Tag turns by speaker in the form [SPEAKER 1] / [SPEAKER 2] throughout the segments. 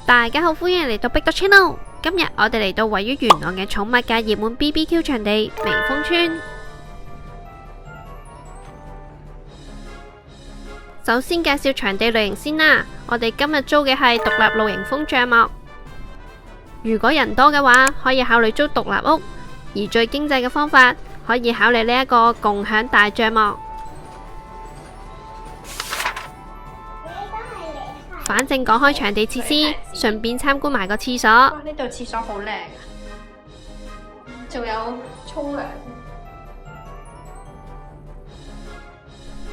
[SPEAKER 1] 大家好，歡迎嚟到 Big Dog Channel。今日我哋嚟到位於元朗嘅寵物界熱門 BBQ 場地微風村。首先介紹場地類型先啦，我哋今日租嘅係獨立露營風帳幕。如果人多嘅話，可以考慮租獨立屋；而最經濟嘅方法，可以考慮呢一個共享大帳幕。反正講開場地設施，順便參觀埋個廁所。
[SPEAKER 2] 呢度廁所好靚，仲有沖涼。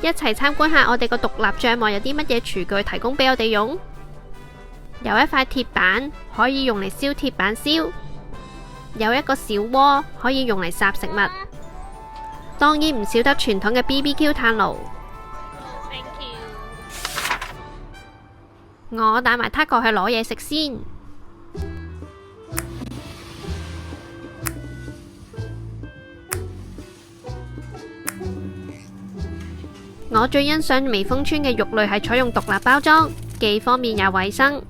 [SPEAKER 1] 一齊參觀下我哋個獨立帳幕有啲乜嘢廚具提供俾我哋用。有一塊鐵板可以用嚟燒鐵板燒，有一個小鍋可以用嚟烚食物，當然唔少得傳統嘅 BBQ 炭爐。我帶埋 Taco 去攞嘢食先。我最欣賞微風村嘅肉類係採用獨立包裝，既方便又衛生。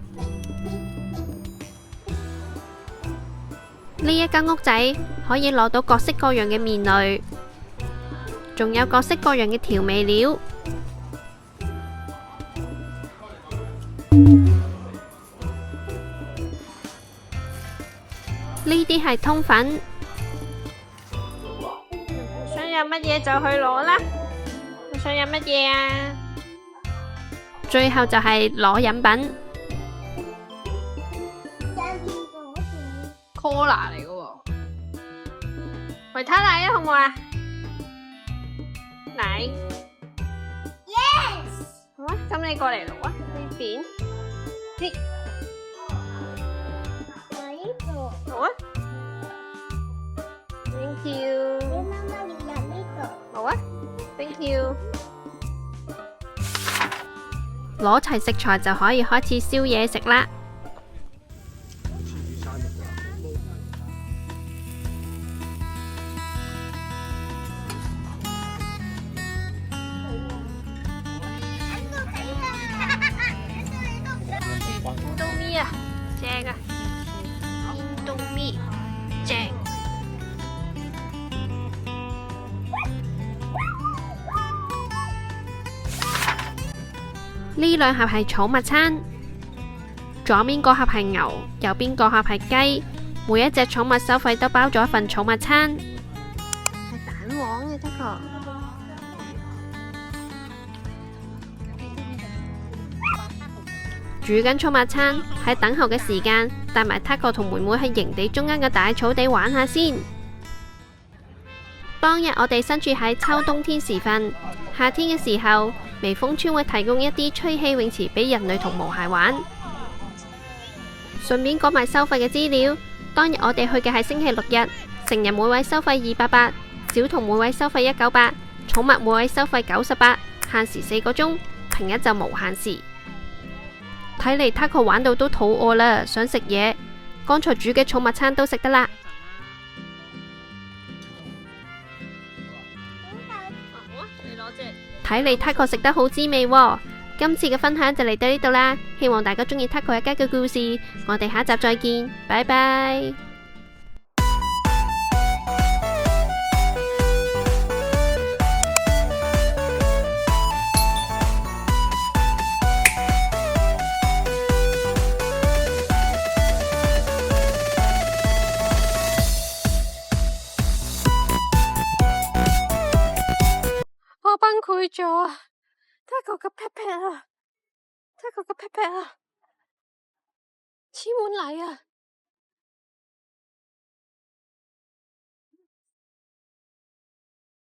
[SPEAKER 1] 呢一間屋仔可以攞到各式各樣嘅麵類，仲有各式各樣嘅調味料。呢啲係通粉，想飲乜嘢就去攞啦。你想飲乜嘢啊？最後就係攞飲品。
[SPEAKER 2] Cola 嚟嘅喎，維他奶啊，好唔好啊？奶
[SPEAKER 3] Yes。
[SPEAKER 2] 好啊，咁你過嚟攞啊，呢邊。好啊 ，Thank you。
[SPEAKER 3] 你媽媽要入呢度。
[SPEAKER 2] 好啊 ，Thank you。
[SPEAKER 1] 攞齊食材就可以開始燒嘢食啦。
[SPEAKER 2] 印度米啊，正啊！印度米正。
[SPEAKER 1] 呢兩盒係寵物餐，左邊嗰盒係牛，右邊嗰盒係雞。每一隻寵物收費都包咗一份寵物餐。
[SPEAKER 2] 係蛋黃嘅，得個。
[SPEAKER 1] 煮緊寵物餐，喺等候嘅時間，帶埋 Taco 同妹妹喺營地中間嘅大草地玩下先。當日我哋身處喺秋冬天時分，夏天嘅時候，微風村會提供一啲吹氣泳池俾人類同毛孩玩。順便講埋收費嘅資料，當日我哋去嘅係星期六日，成人每位收費280，小童每位收費198，寵物每位收費98，限時4個鐘，平日就無限時。睇嚟 Taco 玩到都肚餓啦，想食嘢。剛才煮嘅寵物餐都食得啦。睇嚟 Taco 食得好滋味喎。今次嘅分享就嚟到呢度啦，希望大家中意 Taco 一家嘅故事。我哋下集再見，拜拜。
[SPEAKER 2] 我崩潰咗，Taco 個 pat pat 啊，Taco 個 pat pat 啊，黐滿泥啊！